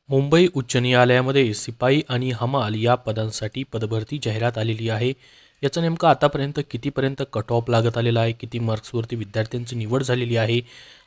मुंबई उच्च न्यायालयामध्ये शिपाई आणि हमाल या पदांसाठी पदभरती जाहिरात आलेली आहे. याचं नेमकं आतापर्यंत कितीपर्यंत कट ऑफ लागत आलेला आहे, किती मार्क्सवरती विद्यार्थ्यांची निवड झालेली आहे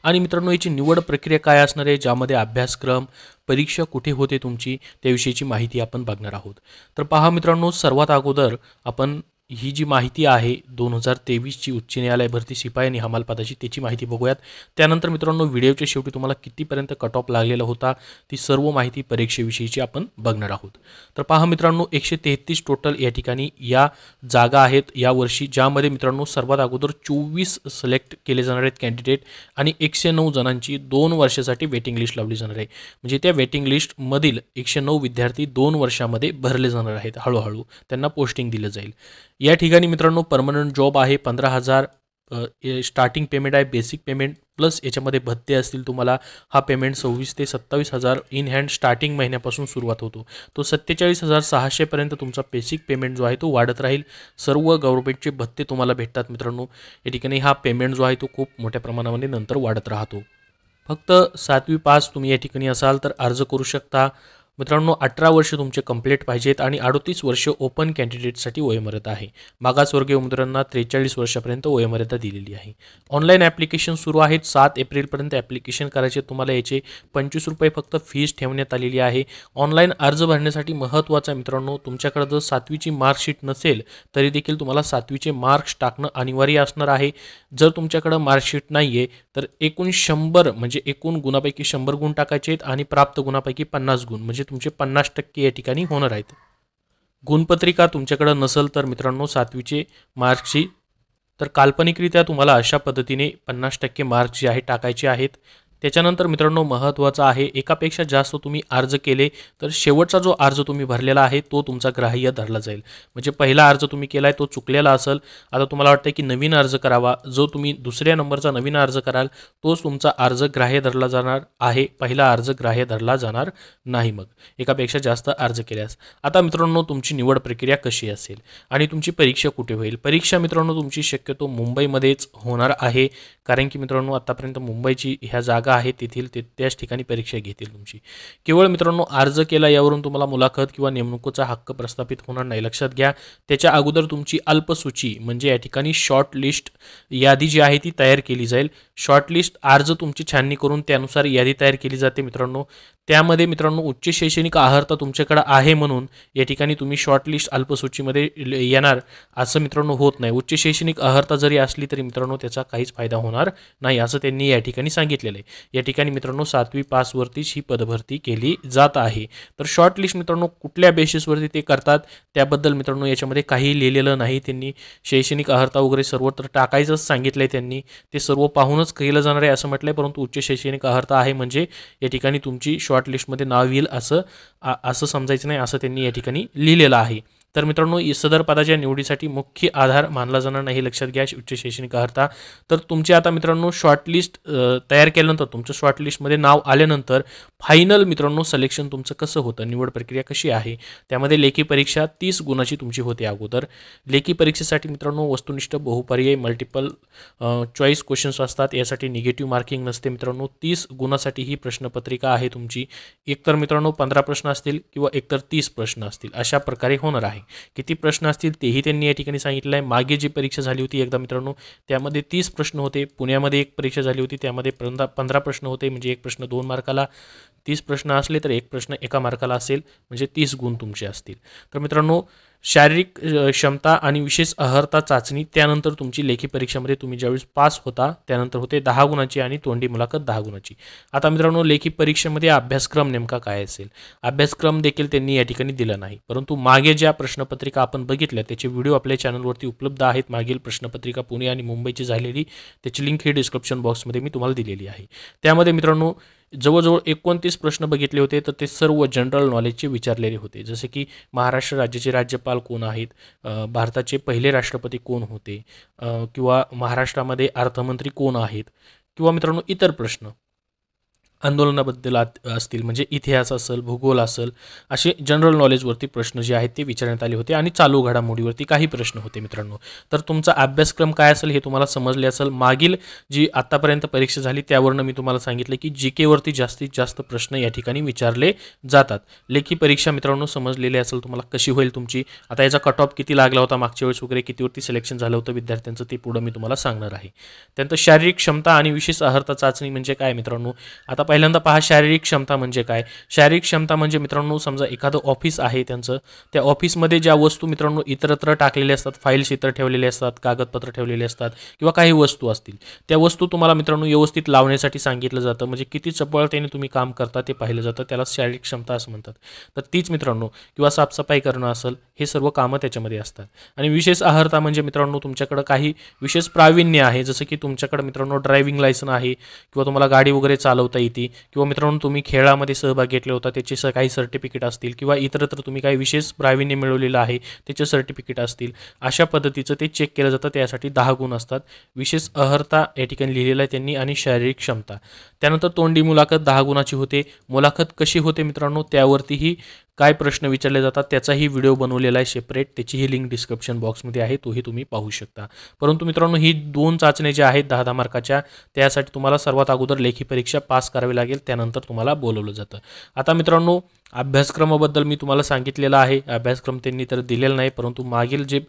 आणि मित्रांनो याची निवड प्रक्रिया काय असणार आहे, ज्यामध्ये अभ्यासक्रम, परीक्षा कुठे होते तुमची, त्याविषयीची माहिती आपण बघणार आहोत. तर पहा मित्रांनो, सर्वात अगोदर आपण ही जी माहिती आहे 2023ची उच्च न्यायालय भरती शिपाई आणि हमाल पदाची त्याची माहिती बघूयात. त्यानंतर मित्रांनो व्हिडिओच्या शेवटी तुम्हाला कितीपर्यंत कट ऑफ लागलेला होता ती सर्व माहिती परीक्षेविषयीची आपण बघणार आहोत. तर पहा मित्रांनो, 133 टोटल या ठिकाणी या जागा आहेत यावर्षी, ज्यामध्ये मित्रांनो सर्वात अगोदर 24 सिलेक्ट केले जाणार आहेत कॅन्डिडेट आणि 109 जणांची 2 वर्षासाठी वेटिंग लिस्ट लावली जाणार आहे. म्हणजे त्या वेटिंग लिस्टमधील 109 विद्यार्थी 2 वर्षामध्ये भरले जाणार आहेत. हळूहळू त्यांना पोस्टिंग दिलं जाईल. या ठिकाणी मित्रांनो परमनंट जॉब आहे. 15,000 स्टार्टिंग पेमेंट आहे, बेसिक पेमेंट प्लस याच्यामध्ये भत्ते असतील तुम्हाला. हा पेमेंट 26 ते 27,000 इन हँड स्टार्टिंग महिन्यापासून सुरुवात होतो. तो 47,600 पर्यंत तुमचा बेसिक पेमेंट जो आहे तो वाढत राहील. सर्व गव्हर्नमेंटचे भत्ते तुम्हाला भेटतात मित्रांनो. या ठिकाणी हा पेमेंट जो आहे तो खूप मोठ्या प्रमाणामध्ये नंतर वाढत राहतो. फक्त 7वी पास तुम्ही या ठिकाणी असाल तर अर्ज करू शकता. मित्रांनो 18 वर्ष तुमचे कंप्लीट पाहिजेत आणि 38 वर्ष ओपन कॅन्डिडेटसाठी वयोमर्यादा आहे. मागासवर्गीय उमेदवारांना 43 वर्षापर्यंत वयोमर्यादा दिलेली आहे. ऑनलाईन ॲप्लिकेशन सुरू आहेत. 7 एप्रिलपर्यंत ॲप्लिकेशन करायचे तुम्हाला. याचे ₹25 फक्त फीस ठेवण्यात आलेली आहे. ऑनलाईन अर्ज भरण्यासाठी महत्त्वाचा मित्रांनो, तुमच्याकडे जर 7वीची मार्कशीट नसेल तरी देखील तुम्हाला 7वीचे मार्क्स टाकणं अनिवार्य असणार आहे. जर तुमच्याकडे मार्कशीट नाही आहे तर एकूण 100 म्हणजे एकूण गुणापैकी 100 गुण टाकायचे आहेत आणि प्राप्त गुणापैकी 50 गुण म्हणजे तुमचे 50% या ठिकाणी होणार आहेत. गुणपत्रिका तुमच्याकडे नसेल तर मित्रांनो 7वीचे मार्क्सची तर काल्पनिकरित्या तुम्हाला अशा पद्धतीने 50% मार्क्स जे आहे टाकायचे आहेत. त्याच्यानंतर मित्रांनो महत्त्वाचं आहे, एकापेक्षा जास्त तुम्ही अर्ज केले तर शेवटचा जो अर्ज तुम्ही भरलेला आहे तो तुमचा ग्राह्य धरला जाईल. म्हणजे पहिला अर्ज तुम्ही केला आहे तो चुकलेला असेल, आता तुम्हाला वाटतं की नवीन अर्ज करावा, जो तुम्ही दुसऱ्या नंबरचा नवीन अर्ज कराल तोच तुमचा अर्ज ग्राह्य धरला जाणार आहे. पहिला अर्ज ग्राह्य धरला जाणार नाही मग एकापेक्षा जास्त अर्ज केल्यास. आता मित्रांनो तुमची निवड प्रक्रिया कशी असेल आणि तुमची परीक्षा कुठे होईल. परीक्षा मित्रांनो तुमची शक्यतो मुंबईमध्येच होणार आहे, कारण की मित्रांनो आतापर्यंत मुंबईची ह्या जागा आहे तेथील त्याच ठिकाणी परीक्षा घेतील तुमची. केवळ मित्रांनो अर्ज केला यावरून तुम्हाला मुलाखत किंवा नेमणुकीचा हक्क प्रस्थापित होणार नाही, लक्षात घ्या. त्याच्या अगोदर तुमची अल्पसूची म्हणजे या ठिकाणी शॉर्ट लिस्ट यादी जी आहे ती तयार केली जाईल. शॉर्ट लिस्ट अर्ज तुमची छाननी करून त्यानुसार यादी तयार केली जाते मित्रांनो. त्यामध्ये मित्रांनो उच्च शैक्षणिक अर्हता तुमच्याकडे आहे म्हणून या ठिकाणी तुम्ही शॉर्टलिस्ट अल्पसूचीमध्ये येणार असं मित्रांनो होत नाही. उच्च शैक्षणिक अर्हता जरी असली तरी मित्रांनो त्याचा काहीच फायदा होणार नाही असं त्यांनी या ठिकाणी सांगितलेलं आहे. या ठिकाणी मित्रांनो 7वी पासवरतीच ही पदभरती केली जात आहे. तर शॉर्टलिस्ट मित्रांनो कुठल्या बेसिसवरती ते करतात त्याबद्दल मित्रांनो याच्यामध्ये काही लिहिलेलं नाही. त्यांनी शैक्षणिक अर्हता वगैरे सर्व तर टाकायचंच सांगितलं आहे. त्यांनी ते सर्व पाहूनच केलं जाणार आहे असं म्हटलं आहे. परंतु उच्च शैक्षणिक अर्हता आहे म्हणजे या ठिकाणी तुमची शॉर्टलिस्टमध्ये नाव येईल असं समजायचं नाही, असं त्यांनी या ठिकाणी लिहिलेलं आहे. तर मित्रांनो सदर पदाच्या निवडीसाठी मुख्य आधार मानला जाणार नाही, लक्षात घ्या, उच्च शैक्षणिक अर्हता. तर तुमचे आता मित्रांनो शॉर्टलिस्ट तयार केल्यानंतर तुमचं शॉर्टलिस्टमध्ये नाव आल्यानंतर फायनल मित्रांनो सिलेक्शन तुमचं कसं होतं, निवड प्रक्रिया कशी आहे. त्यामध्ये लेखी परीक्षा 30 गुणाची तुमची होते अगोदर. लेखी परीक्षेसाठी मित्रांनो वस्तुनिष्ठ बहुपर्यायी मल्टिपल चॉईस क्वेश्चन्स असतात. यासाठी निगेटिव्ह मार्किंग नसते मित्रांनो. 30 गुणासाठी ही प्रश्नपत्रिका आहे तुमची. एकतर मित्रांनो 15 प्रश्न असतील किंवा एकतर 30 प्रश्न असतील, अशा प्रकारे होणार आहे. किती प्रश्न असतील तेही त्यांनी या ठिकाणी सांगितलं आहे. मागे जी परीक्षा झाली होती एकदा मित्रांनो त्यामध्ये 30 प्रश्न होते. पुण्यामध्ये एक परीक्षा झाली होती त्यामध्ये 15 प्रश्न होते, म्हणजे एक प्रश्न 2 मार्काला. 30 प्रश्न असले तर एक प्रश्न 1 मार्काला असेल, म्हणजे 30 गुण तुमचे असतील. तर मित्रांनो शारीरिक क्षमता आणि विशेष अर्हता चाचणी, त्यानंतर तुमची लेखी परीक्षेमध्ये तुम्ही ज्यावेळेस पास होता त्यानंतर होते 10 गुणाची आणि तोंडी मुलाखत 10 गुणाची. आता मित्रांनो लेखी परीक्षेमध्ये अभ्यासक्रम नेमका काय असेल, अभ्यासक्रम देखील त्यांनी या ठिकाणी दिला नाही. परंतु मागे ज्या प्रश्नपत्रिका आपण बघितल्या त्याचे व्हिडिओ आपल्या चॅनलवरती उपलब्ध आहेत. मागील प्रश्नपत्रिका पुणे आणि मुंबईची झालेली, त्याची लिंक ही डिस्क्रिप्शन बॉक्समध्ये मी तुम्हाला दिलेली आहे. त्यामध्ये मित्रांनो जवळजवळ 29 प्रश्न बघितले होते, तर ते सर्व जनरल नॉलेजचे विचारलेले होते. जसे की महाराष्ट्र राज्याचे राज्यपाल कोण आहेत, भारताचे पहिले राष्ट्रपती कोण होते, किंवा महाराष्ट्रामध्ये अर्थमंत्री कोण आहेत, किंवा मित्रांनो इतर प्रश्न. आंदोलनाबद्दल असतील, म्हणजे इतिहास असेल, भूगोल असेल, असे जनरल नॉलेजवरती प्रश्न जे आहेत ते विचारण्यात आले होते आणि चालू घडामोडीवरती काही प्रश्न होते मित्रांनो. तर तुमचा अभ्यासक्रम काय असेल हे तुम्हाला समजले असेल. मागील जी आतापर्यंत परीक्षा झाली त्यावरनं मी तुम्हाला सांगितलं की जी वरती जास्तीत जास्त प्रश्न या ठिकाणी विचारले जातात. लेखी परीक्षा मित्रांनो समजलेली असेल तुम्हाला कशी होईल तुमची. आता याचा कट ऑफ किती लागला होता मागच्या वेळेस वगैरे, कितीवरती सिलेक्शन झालं होतं विद्यार्थ्यांचं, ते पुढं मी तुम्हाला सांगणार आहे. त्यानंतर शारीरिक क्षमता आणि विशेष अर्हता चाचणी म्हणजे काय मित्रांनो. आता पहिल्यांदा पहा शारीरिक क्षमता म्हणजे काय. शारीरिक क्षमता म्हणजे मित्रांनो समजा एखादं ऑफिस आहे त्यांचं, त्या ऑफिसमध्ये ज्या वस्तू मित्रांनो इतरत्र टाकलेल्या असतात, फाईल्स इतर ठेवलेले असतात, कागदपत्र ठेवलेले असतात किंवा काही वस्तू असतील, त्या वस्तू तुम्हाला मित्रांनो व्यवस्थित लावण्यासाठी सांगितलं जातं. म्हणजे किती चपळतेने तुम्ही काम करता ते पाहिलं जातं, त्याला शारीरिक क्षमता असं म्हणतात. तर तीच मित्रांनो, किंवा साफसफाई करणं असेल, हे सर्व कामं त्याच्यामध्ये असतात. आणि विशेष अर्हता म्हणजे मित्रांनो तुमच्याकडं काही विशेष प्रावीण्य आहे, जसं की तुमच्याकडे मित्रांनो ड्रायव्हिंग लायसन आहे किंवा तुम्हाला गाडी वगैरे चालवता येते किंवा मित्रांनो तुम्ही खेळामध्ये सहभाग घेतला होता त्याचे काही सर्टिफिकेट असतील किंवा इतरत्र तुम्ही काही विशेष प्रावीण्य मिळवलेलं आहे त्याचे सर्टिफिकेट असतील, अशा पद्धतीचं ते चेक केलं जातं. त्यासाठी 10 गुण असतात. विशेष अर्हता या ठिकाणी लिहिलेलं आहे त्यांनी आणि शारीरिक क्षमता. त्यानंतर तोंडी मुलाखत 10 गुणाची होते. मुलाखत कशी होते मित्रांनो त्यावरतीही काय प्रश्न विचारले जातात त्याचाही व्हिडिओ बनवलेला आहे सेपरेट, त्याचीही लिंक डिस्क्रिप्शन बॉक्समध्ये आहे, तोही तुम्ही पाहू शकता. परंतु मित्रांनो ही 2 चाचण्या ज्या आहेत 10-10 मार्काच्या, त्यासाठी तुम्हाला सर्वात अगोदर लेखी परीक्षा पास करावी लागेल, त्यानंतर तुम्हाला बोलवलं जातं. आता मित्रांनो अभ्यासक्रमाबद्दल मी तुम्हाला सांगितलेलं आहे. अभ्यासक्रम त्यांनी तर दिलेला नाही, परंतु मागील जे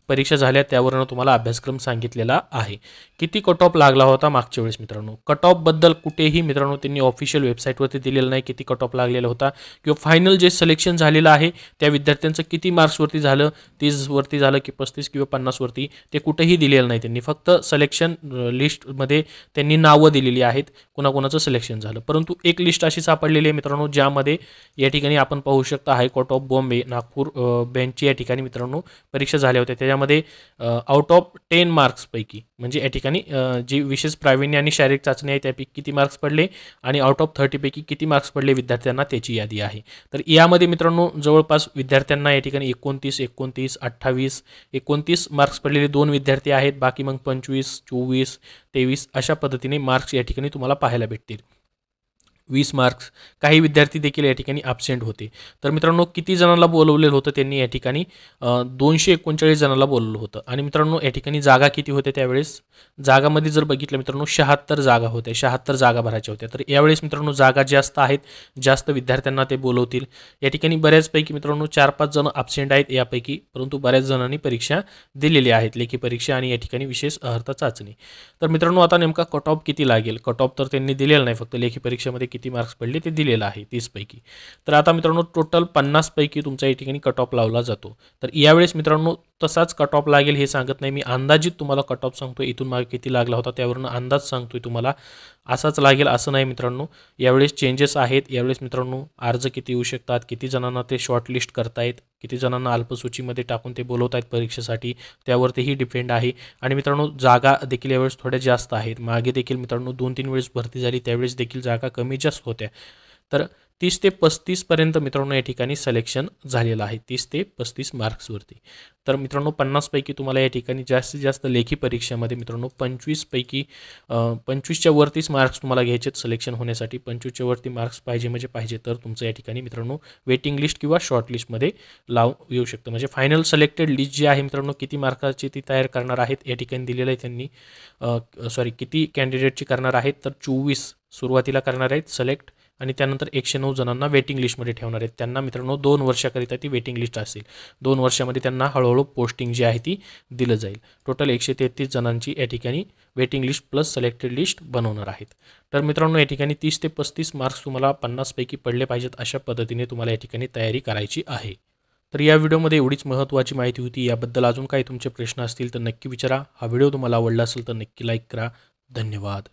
परीक्षा झाल्या त्यावरून तुम्हाला अभ्यासक्रम सांगितलेला आहे. किती कट ऑफ लागला होता मागच्या वेळेस मित्रांनो. कट ऑफबद्दल कुठेही मित्रांनो त्यांनी ऑफिशियल वेबसाईटवरती दिलेलं नाही किती कट ऑफ लागलेला होता किंवा फायनल जे सिलेक्शन झालेलं आहे त्या विद्यार्थ्यांचं किती मार्क्सवरती झालं, 30वरती झालं की 35 किंवा 50वरती, ते कुठेही दिलेलं नाही त्यांनी. फक्त सिलेक्शन लिस्टमध्ये त्यांनी नावं दिलेली आहेत कोणाकोणाचं सिलेक्शन झालं. परंतु एक लिस्ट अशी सापडलेली आहे मित्रांनो ज्यामध्ये या ठिकाणी आपण पाहू शकता हायकोर्ट ऑफ बॉम्बे नागपूर बेंचची या ठिकाणी मित्रांनो परीक्षा झाल्या होत्या. त्याच्यामध्ये आउट ऑफ 10 मार्क्सपैकी म्हणजे या ठिकाणी जी विशेष प्रावीण्य आणि शारीरिक चाचणी आहे त्यापैकी किती मार्क्स पडले आणि आउट ऑफ 30 पैकी किती मार्क्स पडले विद्यार्थ्यांना त्याची यादी आहे. तर यामध्ये मित्रांनो जवळपास विद्यार्थ्यांना या ठिकाणी 29, 28, 29 मार्क्स पडलेले 2 विद्यार्थी आहेत. बाकी मग 25, 24, 23 अशा पद्धतीने मार्क्स या ठिकाणी तुम्हाला पाहायला भेटतील. 20 मार्क्स. काही विद्यार्थी देखील या ठिकाणी ॲब्सेंट होते. तर मित्रांनो किती जणांना बोलवलेलं होतं त्यांनी या ठिकाणी 239 जणांना बोलवलं होतं. आणि मित्रांनो या ठिकाणी जागा किती होत्या त्यावेळेस. जागामध्ये जर बघितलं मित्रांनो 76 जागा होत्या, 76 जागा भरायच्या होत्या. तर यावेळेस मित्रांनो जागा जास्त आहेत, जास्त विद्यार्थ्यांना ते बोलवतील. या ठिकाणी बऱ्याचपैकी मित्रांनो 4-5 जण ॲब्सेंट आहेत यापैकी, परंतु बऱ्याच जणांनी परीक्षा दिलेली आहेत, लेखी परीक्षा आणि या ठिकाणी विशेष अर्हता चाचणी. तर मित्रांनो आता नेमका कट ऑफ किती लागेल. कट ऑफ तर त्यांनी दिलेला नाही, फक्त लेखी परीक्षेमध्ये किती मार्क्स पडले ते दिलेलं आहे 30 पैकी. तर आता मित्रांनो टोटल 50 पैकी तुमचा या ठिकाणी कट ऑफ लावला जातो. तर यावेळेस मित्रांनो तसाच कट ऑफ लागेल हे सांगत नाही मी, अंदाजित तुम्हाला कट ऑफ सांगतोय. इथून मागे किती लागला होता त्यावरून अंदाज सांगतोय तुम्हाला, असाच लागेल असं नाही मित्रांनो. यावेळेस चेंजेस आहेत. यावेळेस मित्रांनो अर्ज किती येऊ शकतात, किती जणांना ते शॉर्टलिस्ट करतायत, किती जणांना अल्पसूचीमध्ये टाकून ते बोलवत आहेत परीक्षेसाठी, त्यावरतीही डिपेंड आहे. आणि मित्रांनो जागा देखील यावेळेस थोड्या जास्त आहेत. मागे देखील मित्रांनो 2-3 वेळेस भरती झाली त्यावेळेस देखील जागा कमी जास्त होत्या. तर 30 ते 35 पर्यंत मित्रांनो या ठिकाणी सिलेक्शन झालेलं आहे, 30 ते 35 मार्क्सवरती. तर मित्रांनो 50 पैकी तुम्हाला या ठिकाणी जास्तीत जास्त लेखी परीक्षेमध्ये मित्रांनो 25 पैकी 25च्या वरतीच मार्क्स तुम्हाला घ्यायचे सिलेक्शन होण्यासाठी. 25च्या वरती मार्क्स पाहिजे म्हणजे पाहिजे, तर तुमचं या ठिकाणी मित्रांनो वेटिंग लिस्ट किंवा शॉर्ट लिस्टमध्ये येऊ शकतं. म्हणजे फायनल सिलेक्टेड लिस्ट जी आहे मित्रांनो किती मार्काची ती तयार करणार आहेत या ठिकाणी दिलेलं आहे त्यांनी. किती कॅन्डिडेटची करणार आहेत, तर 24 सुरुवातीला करणार आहेत सिलेक्ट आणि त्यानंतर 109 जणांना वेटिंग लिस्टमध्ये ठेवणार आहेत. त्यांना मित्रांनो 2 वर्षाकरिता ती वेटिंग लिस्ट असेल. 2 वर्षामध्ये त्यांना हळूहळू पोस्टिंग जी आहे ती दिलं जाईल. टोटल 133 जणांची या ठिकाणी waiting list plus selected list बनवणार आहेत. तर मित्रांनो या ठिकाणी 30 ते 35 मार्क्स तुम्हाला 50 पैकी पडले पाहिजेत, अशा पद्धतीने तुम्हाला या ठिकाणी तयारी करायची आहे. तर या व्हिडिओमध्ये एवढीच महत्त्वाची माहिती होती. याबद्दल अजून काही तुमचे प्रश्न असतील तर नक्की विचारा. हा व्हिडिओ तुम्हाला आवडला असेल तर नक्की लाईक करा. धन्यवाद.